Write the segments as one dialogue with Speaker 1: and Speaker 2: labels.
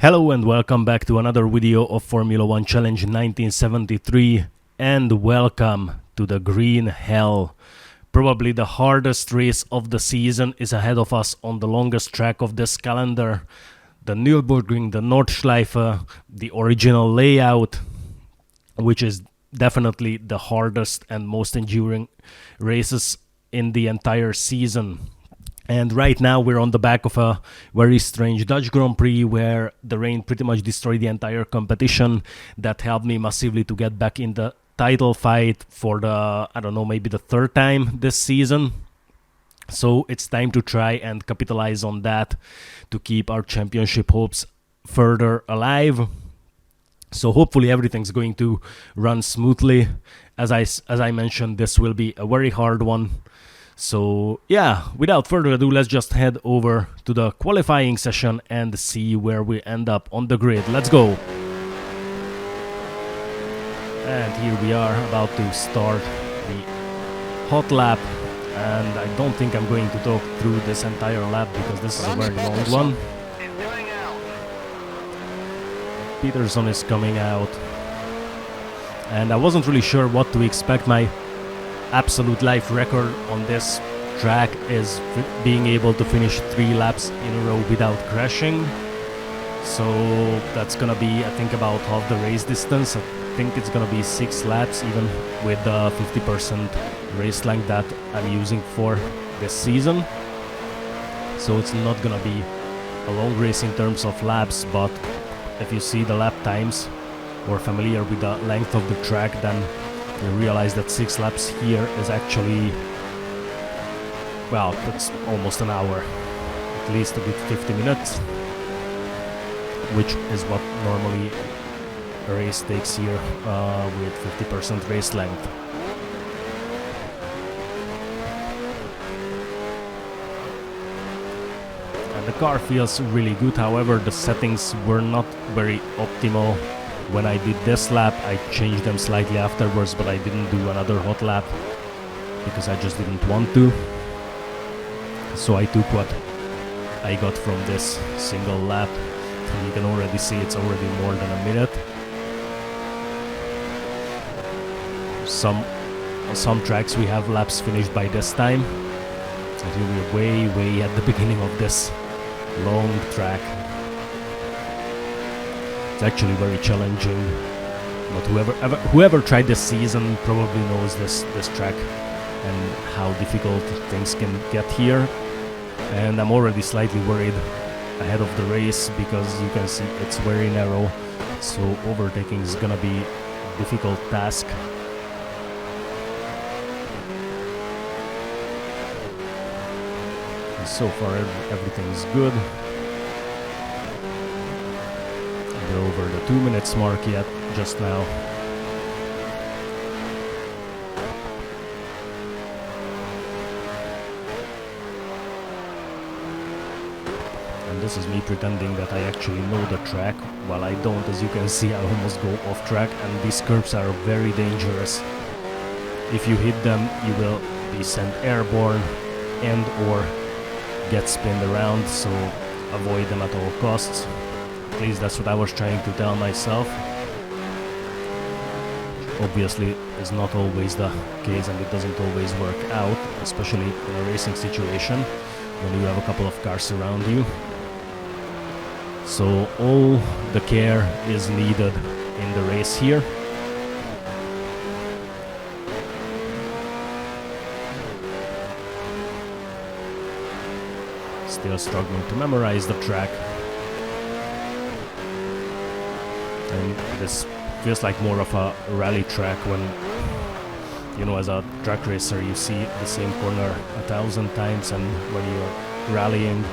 Speaker 1: Hello and welcome back to another video of Formula 1 Challenge 1973, and welcome to the Green Hell. Probably the hardest race of the season is ahead of us on the longest track of this calendar. The Nürburgring, the Nordschleife, the original layout, which is definitely the hardest and most enduring races in the entire season. And right now we're on the back of a very strange Dutch Grand Prix where the rain pretty much destroyed the entire competition. That helped me massively to get back in the title fight for the, I don't know, maybe the third time this season. So it's time to try and capitalize on that to keep our championship hopes further alive. So hopefully everything's going to run smoothly. As I mentioned, this will be a very hard one. So yeah, without further ado, let's just head over to the qualifying session and see where we end up on the grid. Let's go! And here we are about to start the hot lap. And I don't think I'm going to talk through this entire lap because this is a very long one. Peterson is coming out. And I wasn't really sure what to expect. My absolute life record on this track is being able to finish 3 laps in a row without crashing. So that's gonna be, I think, about half the race distance. I think it's gonna be 6 laps, even with the 50% race length that I'm using for this season. So it's not gonna be a long race in terms of laps, but if you see the lap times or familiar with the length of the track, then you realize that 6 laps here is actually, well, that's almost an hour, at least a bit 50 minutes, which is what normally a race takes here with 50% race length. And the car feels really good, however the settings were not very optimal. When I did this lap, I changed them slightly afterwards, but I didn't do another hot lap because I just didn't want to. So I took what I got from this single lap, and you can already see it's already more than a minute. On some tracks we have laps finished by this time. And here we're way at the beginning of this long track. It's actually very challenging, but whoever tried this season probably knows this track and how difficult things can get here. And I'm already slightly worried ahead of the race because you can see it's very narrow, so overtaking is gonna be a difficult task. And so far everything is good. We're over the 2 minutes mark yet, just now. And this is me pretending that I actually know the track, while I don't. As you can see, I almost go off track, and these curves are very dangerous. If you hit them, you will be sent airborne and or get spinned around, so avoid them at all costs. At least that's what I was trying to tell myself. Obviously, it's not always the case, and it doesn't always work out, especially in a racing situation when you have a couple of cars around you. So all the care is needed in the race here. Still struggling to memorize the track. And this feels like more of a rally track when, you know, as a track racer you see the same corner 1,000 times, and when you're rallying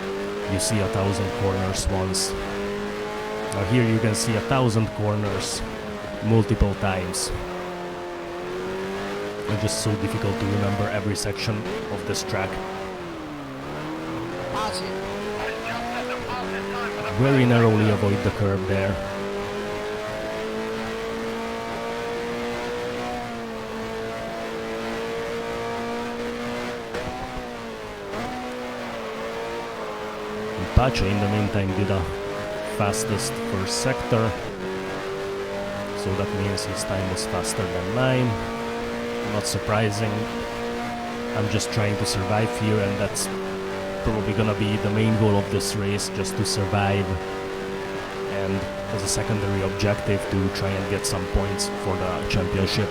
Speaker 1: you see 1,000 corners once. Now here you can see 1,000 corners multiple times. It's just so difficult to remember every section of this track. Very narrowly avoid the curb there. Pace in the meantime did a fastest first sector. So that means his time was faster than mine. Not surprising. I'm just trying to survive here, and that's probably gonna be the main goal of this race, just to survive. And as a secondary objective to try and get some points for the championship.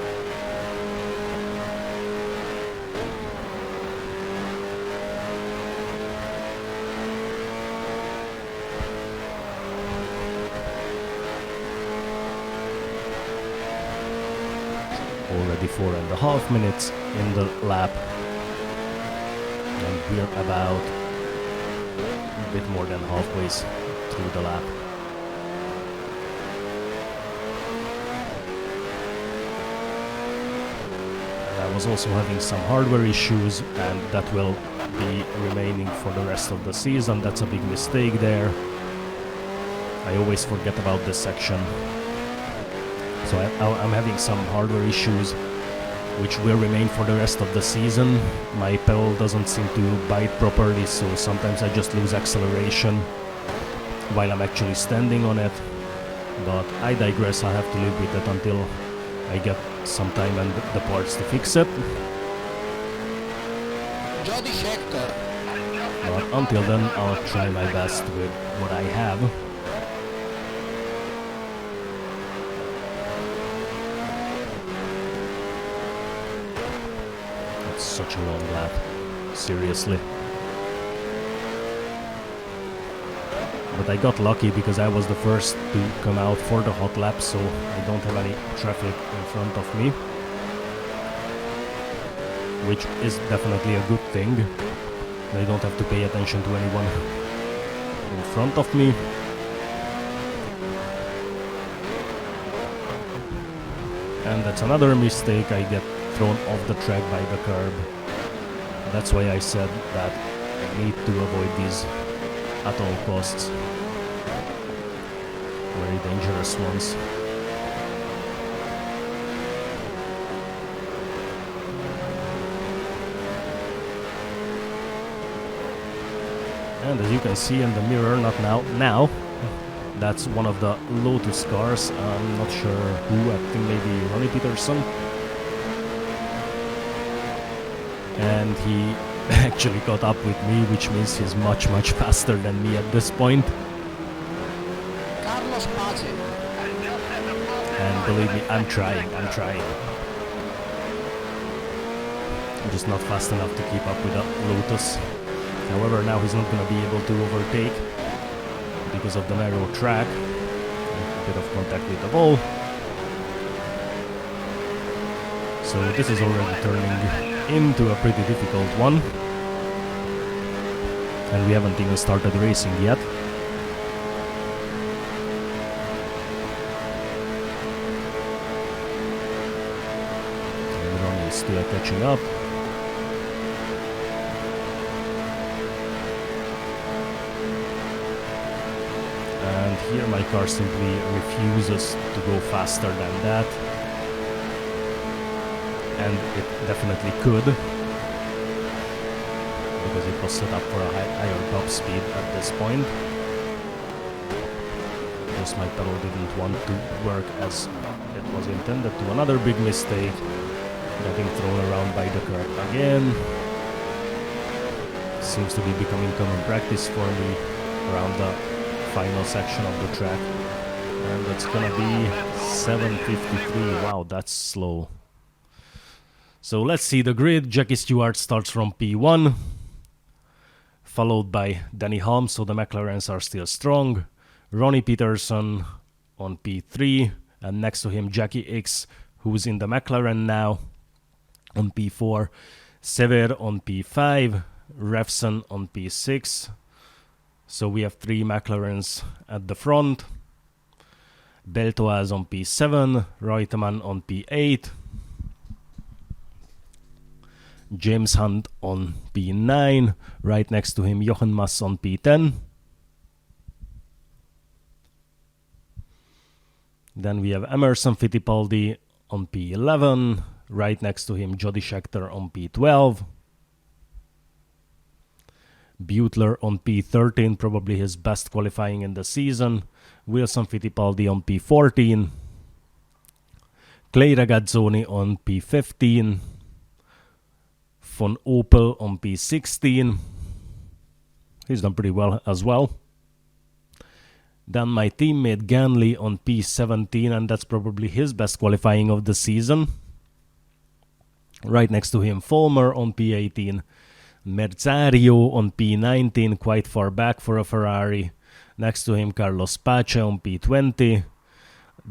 Speaker 1: Already 4.5 minutes in the lap, and we're about a bit more than halfway through the lap. And I was also having some hardware issues, and that will be remaining for the rest of the season. That's a big mistake there. I always forget about this section. So I'm having some hardware issues which will remain for the rest of the season. My pedal doesn't seem to bite properly, so sometimes I just lose acceleration while I'm actually standing on it. But I digress, I have to live with that until I get some time and the parts to fix it.
Speaker 2: Jody Scheckter.
Speaker 1: But until then, I'll try my best with what I have. Such a long lap, seriously. But I got lucky because I was the first to come out for the hot lap, so I don't have any traffic in front of me, which is definitely a good thing. I don't have to pay attention to anyone in front of me. And that's another mistake. I get thrown off the track by the curb. That's why I said that I need to avoid these at all costs. Very dangerous ones. And as you can see in the mirror, not now, that's one of the Lotus cars. I'm not sure who, I think maybe Ronnie Peterson. And he actually caught up with me, which means he's much faster than me at this point.
Speaker 2: Carlos Pace.
Speaker 1: And believe me, I'm trying. I'm just not fast enough to keep up with the Lotus. However, now he's not gonna be able to overtake because of the narrow track. A bit of contact with the ball. So this is already turning into a pretty difficult one, and we haven't even started racing yet. And Ronnie is still catching up. And here my car simply refuses to go faster than that. And it definitely could, because it was set up for a higher top speed at this point. Just my pedal didn't want to work as it was intended to. Another big mistake, getting thrown around by the curb again. Seems to be becoming common practice for me around the final section of the track. And it's gonna be 7:53. Wow, that's slow. So let's see the grid. Jackie Stewart starts from P1, followed by Danny Hulme, so the McLarens are still strong. Ronnie Peterson on P3, and next to him Jackie Ickx, who's in the McLaren now, on P4. Sever on P5, Revson on P6. So we have 3 McLarens at the front. Beltoise on P7, Reutemann on P8. James Hunt on P9, right next to him Jochen Mass on P10. Then we have Emerson Fittipaldi on P11, right next to him Jody Scheckter on P12. Butler on P13, probably his best qualifying in the season. Wilson Fittipaldi on P14. Clay Regazzoni on P15. Von Opel on P16. He's done pretty well as well. Then my teammate Ganley on P17, and that's probably his best qualifying of the season. Right next to him, Fulmer on P18. Merzario on P19, quite far back for a Ferrari. Next to him, Carlos Pace on P20.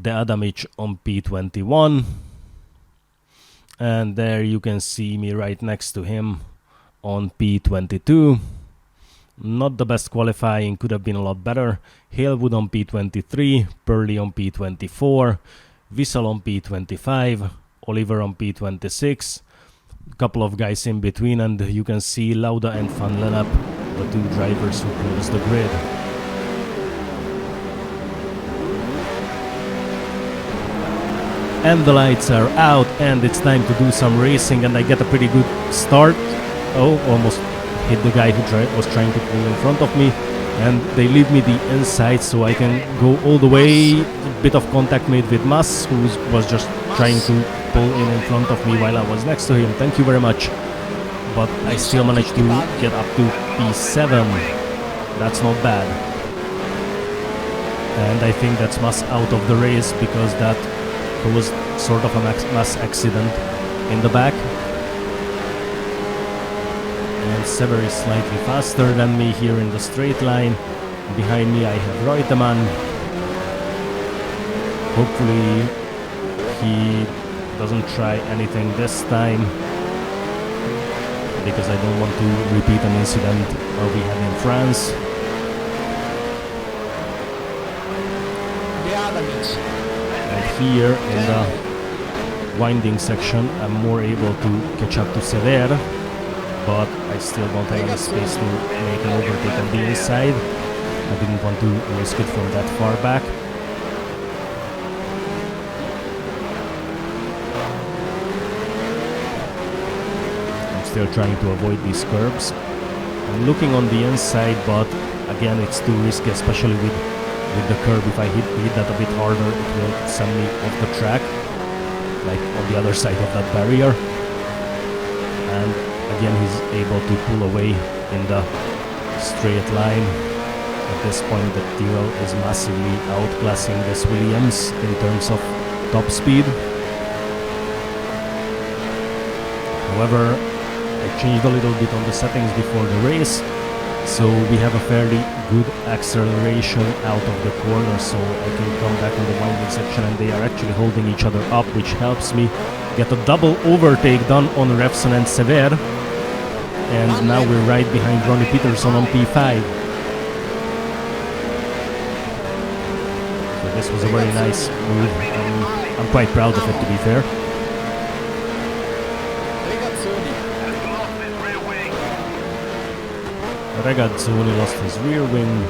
Speaker 1: De Adamic on P21. And there you can see me right next to him on P22. Not the best qualifying, could have been a lot better. Halewood on P23, Purley on P24, Wissel on P25, Oliver on P26, a couple of guys in between, and you can see Lauda and Van Lennep, the two drivers who close the grid. And the lights are out, and it's time to do some racing, and I get a pretty good start. Oh, almost hit the guy who was trying to pull in front of me, and they leave me the inside so I can go all the way. A bit of contact made with Mas, who was just trying to pull in front of me while I was next to him. Thank you very much. But I still managed to get up to P7. That's not bad. And I think that's Mas out of the race because that was sort of a mass accident in the back. And Sever is slightly faster than me here in the straight line. Behind me I have Reutemann. Hopefully he doesn't try anything this time, because I don't want to repeat an incident we had in France. And here in the winding section I'm more able to catch up to Sever, but I still don't have any space to make an overtake on the inside. I didn't want to risk it from that far back. I'm still trying to avoid these curbs. I'm looking on the inside, but again it's too risky, especially with the curb. If I hit that a bit harder, it will send me off the track, like on the other side of that barrier. And again, he's able to pull away in the straight line. At this point, the Tyrrell is massively outclassing this Williams in terms of top speed. However, I changed a little bit on the settings before the race, so we have a fairly good acceleration out of the corner, so I can come back in the winding section, and they are actually holding each other up, which helps me get a double overtake done on Revson and Sever. And now we're right behind Ronnie Peterson on P5. So this was a very nice move. I'm quite proud of it, to be fair. Regazzoni lost his rear wing.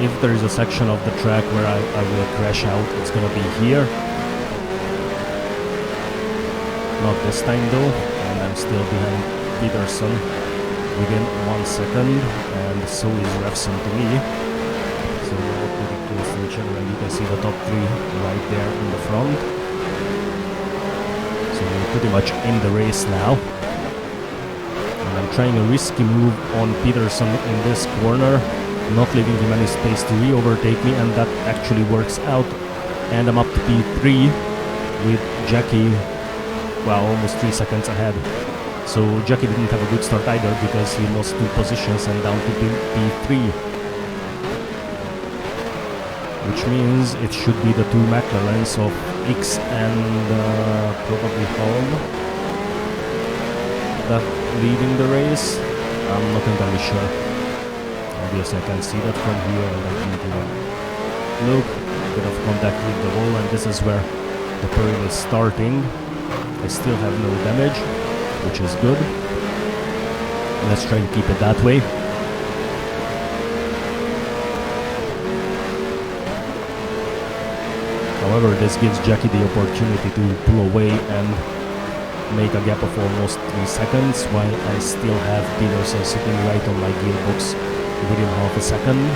Speaker 1: If there is a section of the track where I will crash out, it's gonna be here. Not this time though, and I'm still behind Peterson within 1 second, and so is Revson to me. So we're all pretty close to each other, and you can see the top three right there in the front. So we're pretty much in the race now. And I'm trying a risky move on Peterson in this corner, not leaving him any space to re-overtake me, and that actually works out. And I'm up to P3 with Jackie, well, almost 3 seconds ahead. So Jackie didn't have a good start either, because he lost 2 positions and down to P3. Which means it should be the 2 McLarens of X and probably Holm that leading the race. I'm not entirely sure. Obviously I can see that from here, and I need to look, a bit of contact with the wall, and this is where the Pearl is starting. I still have no damage, which is good. Let's try and keep it that way. However, this gives Jackie the opportunity to pull away and make a gap of almost 3 seconds, while I still have Peterson sitting right on my gearbox within half a second.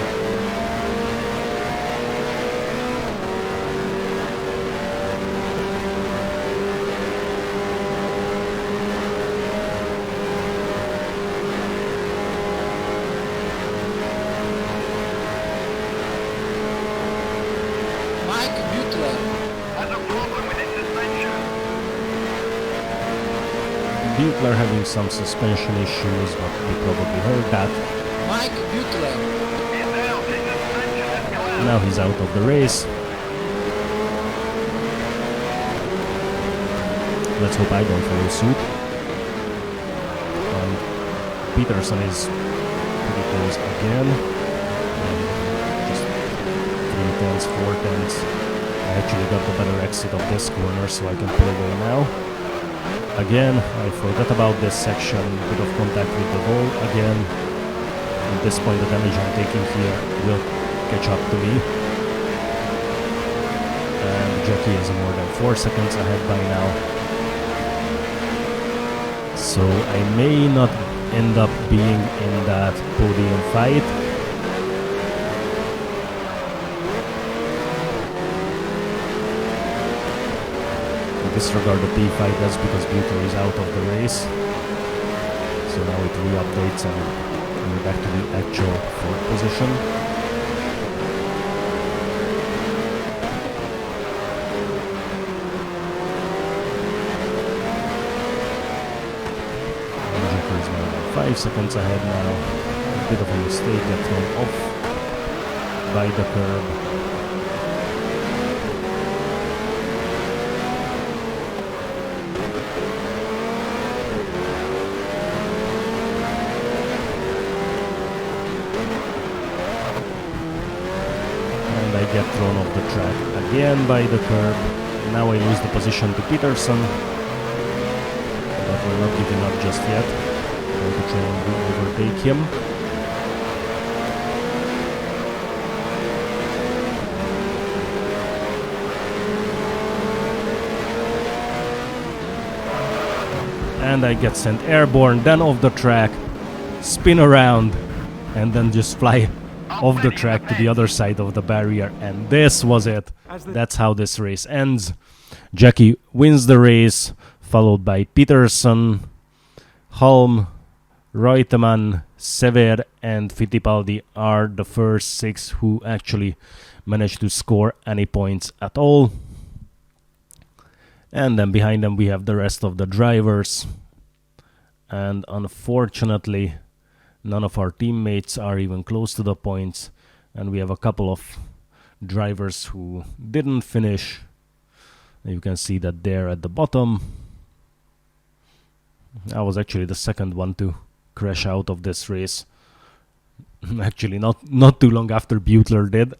Speaker 1: Butler having some suspension issues, but you probably heard that.
Speaker 2: Mike Butler.
Speaker 1: Now he's out of the race. Let's hope I don't follow suit. And Peterson is pretty close again. Just 3 tenths, 4 tenths. I actually got the better exit of this corner, so I can pull away now. Again, I forgot about this section, bit of contact with the wall again. At this point the damage I'm taking here will catch up to me. And Jackie is more than 4 seconds ahead by now. So I may not end up being in that podium fight. Disregard the P5, that's because Butler is out of the race. So now it re-updates and we're back to the actual 4th position. And Jackie is more than 5 seconds ahead now. A bit of a mistake, got thrown off by the curb. Get thrown off the track again by the curb. Now I lose the position to Peterson, but we're not giving up just yet. Going to try and overtake him. And I get sent airborne, then off the track, spin around, and then just fly off the track to the other side of the barrier, and this was it. That's how this race ends. Jackie wins the race, followed by Peterson, Hulme, Reutemann, Sever and Fittipaldi are the first 6 who actually managed to score any points at all. And then behind them we have the rest of the drivers, and unfortunately none of our teammates are even close to the points, and we have a couple of drivers who didn't finish. You can see that there at the bottom. I was actually the second one to crash out of this race. Actually, not too long after Butler did.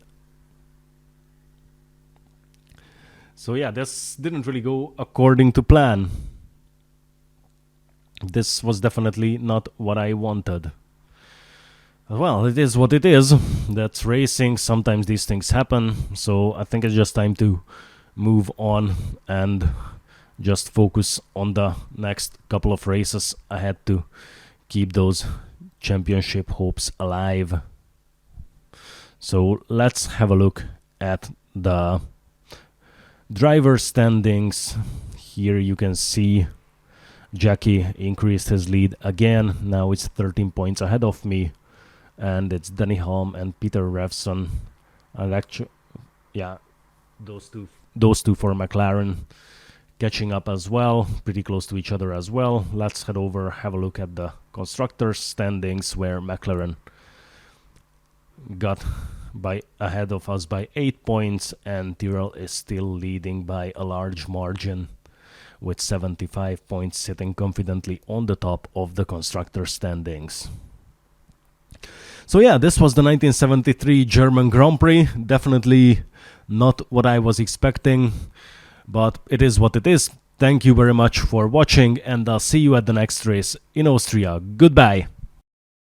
Speaker 1: So yeah, this didn't really go according to plan. This was definitely not what I wanted. Well, it is what it is. That's racing. Sometimes these things happen. So I think it's just time to move on and just focus on the next couple of races ahead to keep those championship hopes alive. So let's have a look at the driver standings. Here you can see Jackie increased his lead again. Now it's 13 points ahead of me. And it's Denny Hulme and Peter Revson. And actually, yeah, those two for McLaren catching up as well, pretty close to each other as well. Let's head over, have a look at the constructors standings, where McLaren got ahead of us by 8 points, and Tyrrell is still leading by a large margin with 75 points, sitting confidently on the top of the constructor standings. So yeah, this was the 1973 German Grand Prix. Definitely not what I was expecting, but it is what it is. Thank you very much for watching, and I'll see you at the next race in Austria. Goodbye.